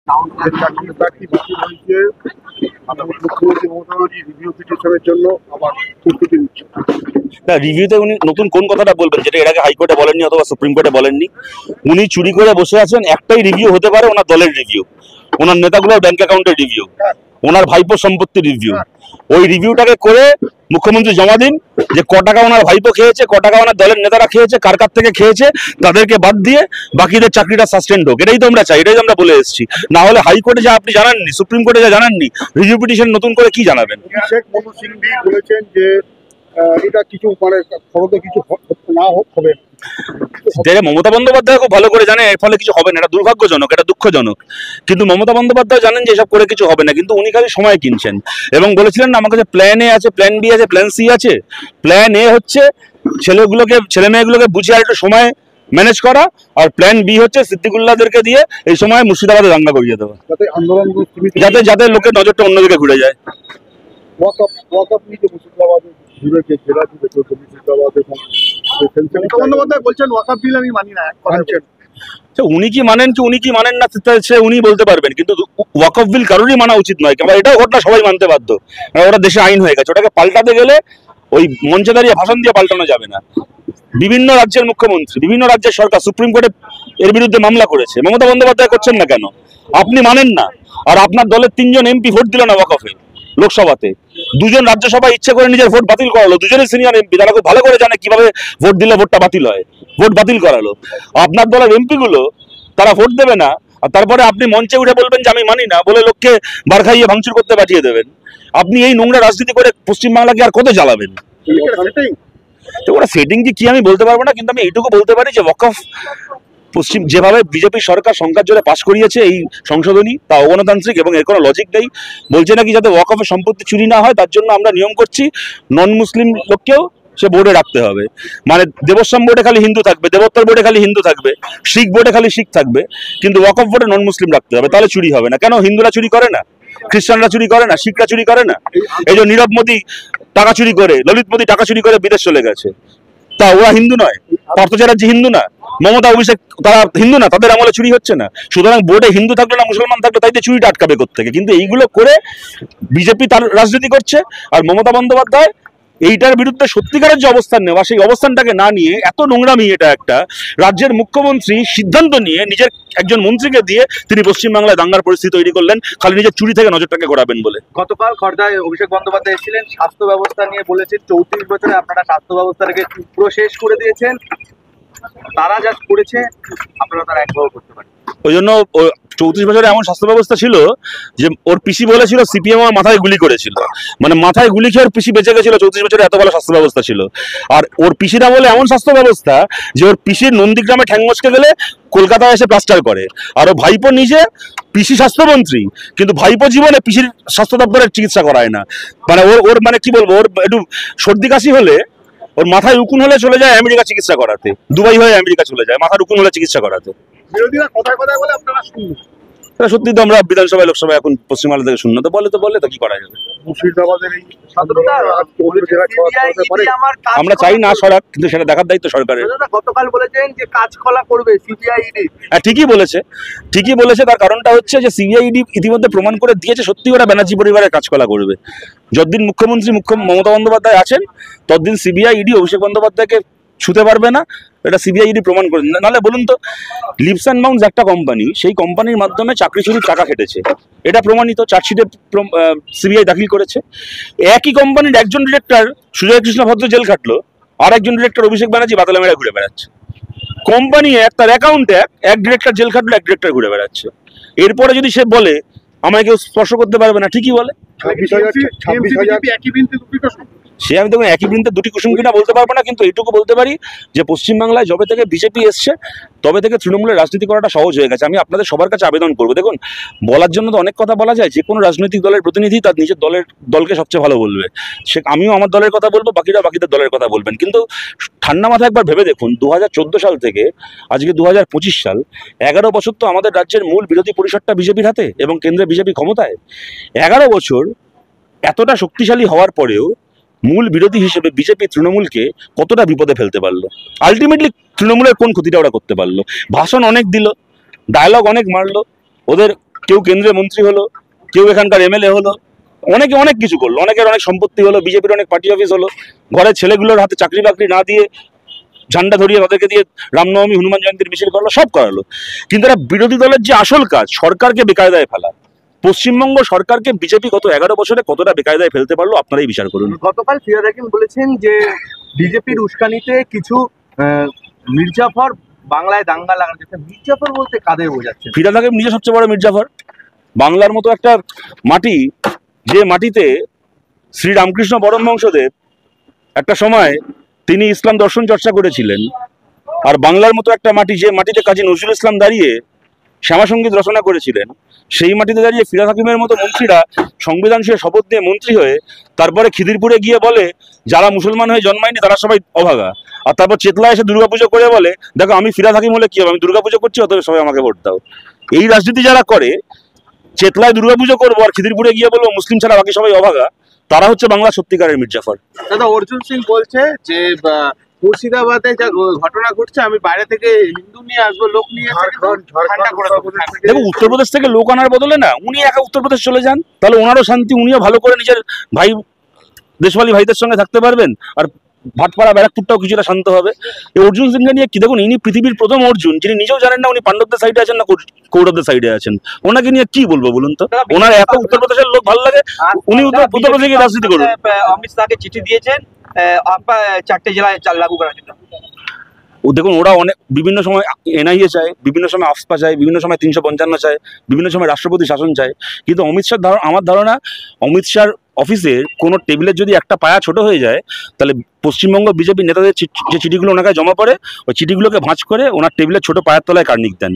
চাকরি বাতিল হয়েছে। মুখ্যমন্ত্রী মমতা ব্যানার্জি রিভিউ পিটিশনের জন্য আবার প্রস্তুতি নিচ্ছে। না, রিভিউতে উনি নতুন কোন কথাটা বলবেন যেটা এর আগে হাইকোর্টে বলেননি অথবা সুপ্রিম কোর্টে বলেননি? উনি চুরি করে বসে আছেন, একটাই রিভিউ হতে পারে, ওনার দলের রিভিউ, ওনার নেতাগুলোর ব্যাংক অ্যাকাউন্টের রিভিউ, ওনার ভাইপো সম্পত্তির রিভিউ। ওই রিভিউটাকে করে মুখ্যমন্ত্রী জমা দিন যে ক টাকা ওনার ভাইপো খেয়েছে, ক টাকা ওনার দলের নেতারা খেয়েছে, কার কার থেকে খেয়েছে, তাদেরকে বাদ দিয়ে বাকিদের চাকরিটা সাসপেন্ড হোক। এটাই তো আমরা চাই, এটাই তো আমরা বলে এসেছি। না হলে হাইকোর্টে যা আপনি জানাননি, সুপ্রিম কোর্টে যা জানাননি, রিভিউ পিটিশন নতুন করে কি জানাবেন? শেখ মনু সিংভি বলেছেন যে এটা কিছু মানে ফলতে কিছু না হোক হবে। মমতা বন্দ্যোপাধ্যায় খুব ভালো করে জানে এর ফলে কিছু হবে না, এটা দুর্ভাগ্যজনক, এটা দুঃখজনক। কিন্তু মমতা বন্দ্যোপাধ্যায় জানেন যে এসব করে কিছু হবে না, কিন্তু উনি খালি সময় কিনছেন। এবং বলেছিলেন না, আমার কাছে প্ল্যান এ আছে, প্ল্যান বি আছে, প্ল্যান সি আছে। প্ল্যান এ হচ্ছে ছেলে মেয়েগুলোকে বুঝিয়ে আর একটু সময় ম্যানেজ করা, আর প্ল্যান বি হচ্ছে সিদ্দিকুল্লাহদেরকে দিয়ে এই সময় মুর্শিদাবাদে দাঙ্গা করিয়ে দেওয়া, যাতে লোকের নজরটা অন্যদিকে ঘুরে যায়। উনি কি মানেন উনি কি মানেন না সে উনি বলতে পারবেন, কিন্তু ওয়াকফ বিল কারোরই মানা উচিত নয়। কিংবা এটাও ঘটনা সবাই মানতে বাধ্য, ওটা দেশে আইন হয়ে গেছে। ওটাকে পাল্টাতে গেলে ওই মঞ্চে দাঁড়িয়ে ভাষণ দিয়ে পাল্টানো যাবে না। বিভিন্ন রাজ্যের মুখ্যমন্ত্রী, বিভিন্ন রাজ্যের সরকার সুপ্রিম কোর্টে এর বিরুদ্ধে মামলা করেছে। মমতা বন্দ্যোপাধ্যায় করছেন না কেন? আপনি মানেন না, আর আপনার দলের 3 জন এমপি ভোট দিল না ওয়াকফে লোকসভাতে। 2 জন রাজ্যসভা ইচ্ছে করে নিজের ভোট বাতিল করালো, দুজনের সিনিয়র এমপি, তারা খুব ভালো করে জানে কিভাবে ভোট দিলে ভোটটা বাতিল হয়, ভোট বাতিল করালো। আপনার দলের এমপি গুলো তারা ভোট দেবে না, আর তারপরে আপনি মঞ্চে উঠে বলবেন যে আমি মানি না, বলে লোককে বার খাইয়ে ভাঙচুর করতে পাঠিয়ে দেবেন। আপনি এই নোংরা রাজনীতি করে পশ্চিমবাংলাকে আর কত জ্বালাবেন? তো ওরা সেটিং কি আমি বলতে পারবো না, কিন্তু আমি এইটুকু বলতে পারি যে ওয়াকফ যেভাবে বিজেপি সরকার সংখ্যার জোরে পাশ করিয়েছে এই সংশোধনী, তা অগণতান্ত্রিক এবং এর কোনো লজিক নেই। বলছে নাকি যাতে ওয়াকফের সম্পত্তি চুরি না হয় তার জন্য আমরা নিয়ম করছি নন মুসলিম লোককেও সে বোর্ডে রাখতে হবে। মানে দেবস্বাম বোর্ডে খালি হিন্দু থাকবে, দেবোত্তর বোর্ডে খালি হিন্দু থাকবে, শিখ বোর্ডে খালি শিখ থাকবে, কিন্তু ওয়াকফ বোর্ডে নন মুসলিম রাখতে হবে, তাহলে চুরি হবে না। কেন হিন্দুরা চুরি করে না, খ্রিস্টানরা চুরি করে না, শিখরা চুরি করে না? এই যে নীরব মোদী টাকা চুরি করে, ললিত মোদী টাকা চুরি করে বিদেশ চলে গেছে, তা ওরা হিন্দু নয়? পার্থ চ্যাটার্জি হিন্দু না? মমতা অভিষেক তারা হিন্দু না? তাদের আমলে চুরি হচ্ছে না? সুতরাং বোর্ডে হিন্দু থাকলো না মুসলমান থাকলো, তাইতে চুরিটা আটকাবে কোত্থেকে? কিন্তু এইগুলো করে বিজেপি তার রাজনীতি করছে, আর মমতা বন্দ্যোপাধ্যায় এইটার বিরুদ্ধে সত্যিকারের যে অবস্থান নেওয়া, সেই অবস্থানটাকে না নিয়ে এত নোংরামি। এটা একটা রাজ্যের মুখ্যমন্ত্রী সিদ্ধান্ত নিয়ে নিজের একজন মন্ত্রীকে দিয়ে তিনি পশ্চিমবাংলায় দাঙ্গার পরিস্থিতি তৈরি করলেন, খালি নিজের চুরি থেকে নজরটাকে ঘোরাবেন বলে। গতকাল খড়দায় অভিষেক বন্দ্যোপাধ্যায় এসেছিলেন, স্বাস্থ্য ব্যবস্থা নিয়ে বলেছেন 34 বছরে আপনারা স্বাস্থ্য ব্যবস্থাটাকে পুরো শেষ করে দিয়েছেন, তারা যা করেছে আপনারা তারা একভাবে করতে পারেন। ওই জন্য 34 বছরে এমন স্বাস্থ্য ব্যবস্থা ছিল যে ওর পিসি বলেছিল সিপিএম আমার মাথায় গুলি করেছিল, মানে মাথায় গুলি খেয়ে ওর পিসি বেঁচে গেছিল। 34 বছরে এত ভালো স্বাস্থ্য ব্যবস্থা ছিল। আর ওর পিসিরা বলে এমন স্বাস্থ্য ব্যবস্থা যে ওর পিসির নন্দীগ্রামে ঠ্যাং মচকে গেলে কলকাতায় এসে প্লাস্টার করে। আর ও ভাইপো নিজে পিসি স্বাস্থ্যমন্ত্রী, কিন্তু ভাইপো জীবনে পিসির স্বাস্থ্য দপ্তরের চিকিৎসা করায় না। মানে ওর মানে কি বলবো, ওর একটু সর্দি কাশি হলে, ওর মাথায় উকুন হলে চলে যায় আমেরিকা চিকিৎসা করাতে, দুবাই হয়ে আমেরিকা চলে যায় মাথার উকুন হলে চিকিৎসা করাতে। বিরোধীরা কথায় কথায় বলে আপনারা শুনুন। সত্যি তো আমরা বিধানসভায় লোকসভায় এখন পশ্চিমবাংলা থেকে শূন্য, তো বলে তো কি করা যাবে? আমরা চাই না সরাক, কিন্তু সেটা দেখার দায়িত্ব সরকারের। গতকাল বলেছেন যে কাজ খোলা করবে সিবিআইডি। হ্যাঁ, ঠিকই বলেছে। তার কারণটা হচ্ছে যে সিবিআইডি ইতিমধ্যে প্রমাণ করে দিয়েছে সত্যি ওরা ব্যানার্জি পরিবারের কাজ খোলা করবে। যতদিন মুখ্যমন্ত্রী মমতা বন্দ্যোপাধ্যায় আছেন ততদিন সিবিআইডি অভিষেক বন্দ্যোপাধ্যায়কে ছুতে পারবে না, এটা সিবিআইডি প্রমাণ করে। নাহলে বলুন তো, লিপস অ্যান্ড বাউন্স একটা কোম্পানি, সেই কোম্পানির মাধ্যমে চাকরি চুরির টাকা খেটেছে, এটা প্রমাণিত, চার্জশিটে সিবিআই দাখিল করেছে। একই কোম্পানির একজন ডিরেক্টর সুজয় কৃষ্ণ ভদ্র জেল খাটলো, আর একজন ডিরেক্টর অভিষেক ব্যানার্জি বাতালা মেরা ঘুরে বেড়াচ্ছে। কোম্পানি এক, তার অ্যাকাউন্টে এক ডিরেক্টর জেল খাটলো, এক ডিরেক্টর ঘুরে বেড়াচ্ছে। এরপরে যদি সে বলে আমায় কেউ স্পর্শ করতে পারবে না, ঠিকই বলে। সে আমি দেখুন একই বৃন্তে দুটি কুসুম কিনা বলতে পারবো না, কিন্তু এইটুকু বলতে পারি যে পশ্চিমবাংলায় যবে থেকে বিজেপি এসছে তবে থেকে তৃণমূলের রাজনীতি করাটা সহজ হয়ে গেছে। আমি আপনাদের সবার কাছে আবেদন করবো, দেখুন বলার জন্য তো অনেক কথা বলা যায়, যে কোনো রাজনৈতিক দলের প্রতিনিধি তার নিজের দলকে সবচেয়ে ভালো বলবে। আমিও আমার দলের কথা বলবো, বাকিরা বাকিদের দলের কথা বলবেন। কিন্তু ঠান্ডা মাথায় একবার ভেবে দেখুন, 2014 সাল থেকে আজকে 2025 সাল, 11 বছর তো আমাদের রাজ্যের মূল বিরোধী পরিষদটা বিজেপির হাতে এবং কেন্দ্রে বিজেপি ক্ষমতায়। 11 বছর এতটা শক্তিশালী হওয়ার পরেও মূল বিরোধী হিসেবে বিজেপি তৃণমূলকে কতটা বিপদে ফেলতে পারলো? আলটিমেটলি তৃণমূলের কোন ক্ষতিটা ওরা করতে পারলো? ভাষণ অনেক দিল, ডায়লগ অনেক মারলো, ওদের কেউ কেন্দ্রীয় মন্ত্রী হলো, কেউ এখানকার এমএলএ হলো, অনেকে অনেক কিছু করলো, অনেকের অনেক সম্পত্তি হলো, বিজেপির অনেক পার্টি অফিস হলো, ঘরের ছেলেগুলোর হাতে চাকরি বাকরি না দিয়ে ঝান্ডা ধরিয়ে তাদেরকে দিয়ে রামনবমী হনুমান জয়ন্তীর মিছিল করলো, সব করালো। কিন্তু এরা বিরোধী দলের যে আসল কাজ, সরকারকে বেকায়দায় ফেলা, পশ্চিমবঙ্গ সরকারকে বিজেপি গত 11 বছরে কতটা বেকায়দায় ফেলতে পারলো আপনারাই বিচার করুন। গতকাল ফিরহাদ হাকিম বলেছেন যে বিজেপির উস্কানিতে কিছু মির্জাফর বাংলায় দাঙ্গা লাগাচ্ছে। মির্জাফর বলতে কাদের বোঝাচ্ছে? ফিরহাদ হাকিম নিজে সবচেয়ে বড় মির্জাফর। বাংলার মতো একটা মাটি, যে মাটিতে শ্রীরামকৃষ্ণ পরমহংসদেব একটা সময় তিনি ইসলাম দর্শন চর্চা করেছিলেন, আর বাংলার মতো একটা মাটি, যে মাটিতে কাজী নজরুল ইসলাম দাঁড়িয়ে শ্যামাসঙ্গীত রচনা করেছিলেন, সেই মাটিতে দাঁড়িয়ে ফিরহাদ হাকিমের মতো মন্ত্রীরা সংবিধান ছুঁয়ে শপথ নিয়ে মন্ত্রী হয়ে তারপরে খিদিরপুরে গিয়ে বলে যারা মুসলমান হয়ে জন্মায়নি তারা সবাই অভাগা, আর তারপর চেতলা এসে দুর্গাপুজো করে বলে দেখো আমি ফিরহাদ হাকিম হলে কি হবে, আমি দুর্গাপুজো করছি অতএব সবাই আমাকে ভোট দাও। এই রাজনীতি যারা করে, চেতলায় দুর্গাপুজো করবো আর খিদিরপুরে গিয়ে বলবো মুসলিম ছাড়া বাকি সবাই অভাগা, তারা হচ্ছে বাংলার সত্যিকারের মির্জাফর। দাদা, অর্জুন সিং বলছে যে মুর্শিদাবাদে যা ঘটনা ঘটছে আমি বাইরে থেকে হিন্দু নিয়ে আসবো, লোক নিয়ে এসে ঠান্ডা করে দেবো। দেখো, উত্তরপ্রদেশ থেকে লোক আনার বদলে না উনি একা উত্তরপ্রদেশ চলে যান, তাহলে ওনারও শান্তি, উনিও ভালো করে নিজের ভাই দেশওয়ালি ভাইদের সঙ্গে থাকতে পারবেন, আর ভাটপাড়া ব্যারাকপুরটাও কিছুটা শান্ত হবে। এই অর্জুন সিংকে নিয়ে কি, দেখুন ইনি পৃথিবীর প্রথম অর্জুন যিনি নিজেও জানেন না উনি পাণ্ডবদের সাইডে আছেন না কৌরবদের সাইডে আছেন। ওনাকে নিয়ে কি বলবো বলুন তো? ওনার এত উত্তরপ্রদেশের লোক ভালো লাগে, উনি উত্তরপ্রদেশে গিয়ে রাজনীতি করুন। অমিত শাহকে চিঠি দিয়েছেন 4টে জেলায় লাগু করার জন্য। দেখুন, ওরা অনেক বিভিন্ন সময় এনআইএ চায়, বিভিন্ন সময় আফস্পা চায়, বিভিন্ন সময় 355 চায়, বিভিন্ন সময় রাষ্ট্রপতি শাসন চায়, কিন্তু অমিত শাহ আমার ধারণা অমিত শাহর অফিসের কোনো টেবিলের যদি একটা পায়া ছোট হয়ে যায়, তাহলে পশ্চিমবঙ্গ বিজেপি নেতাদের যে চিঠিগুলো ওনার কাছে জমা পড়ে, ওই চিঠিগুলোকে ভাঁজ করে ওনার টেবিলের ছোট পায়ের তলায় কার্নিক দেন।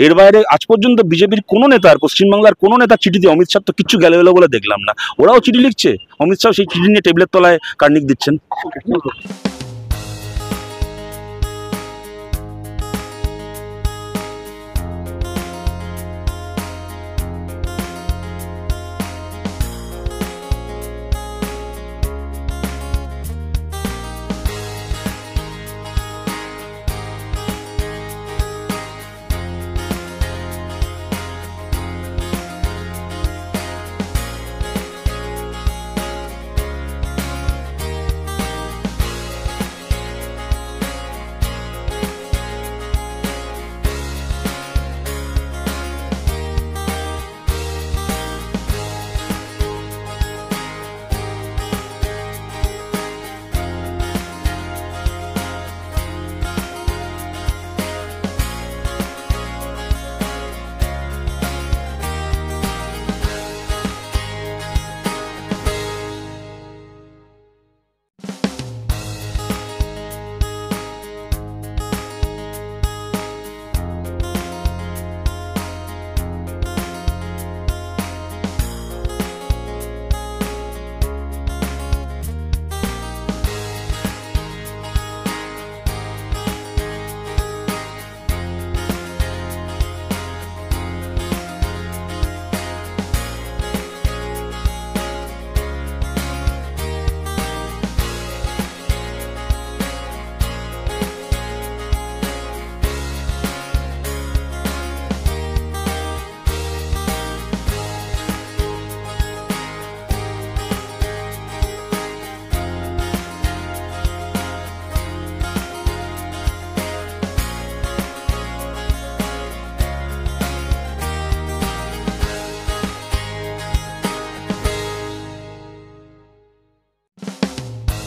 এর বাইরে আজ পর্যন্ত বিজেপির কোনো নেতার, পশ্চিমবাংলার কোনো নেতার চিঠিতে অমিত শাহ তো কিচ্ছু গেলে বলে দেখলাম না। ওরাও চিঠি লিখছে, অমিত শাহ সেই চিঠি নিয়ে টেবিলের তলায় কার্নিক দিচ্ছেন।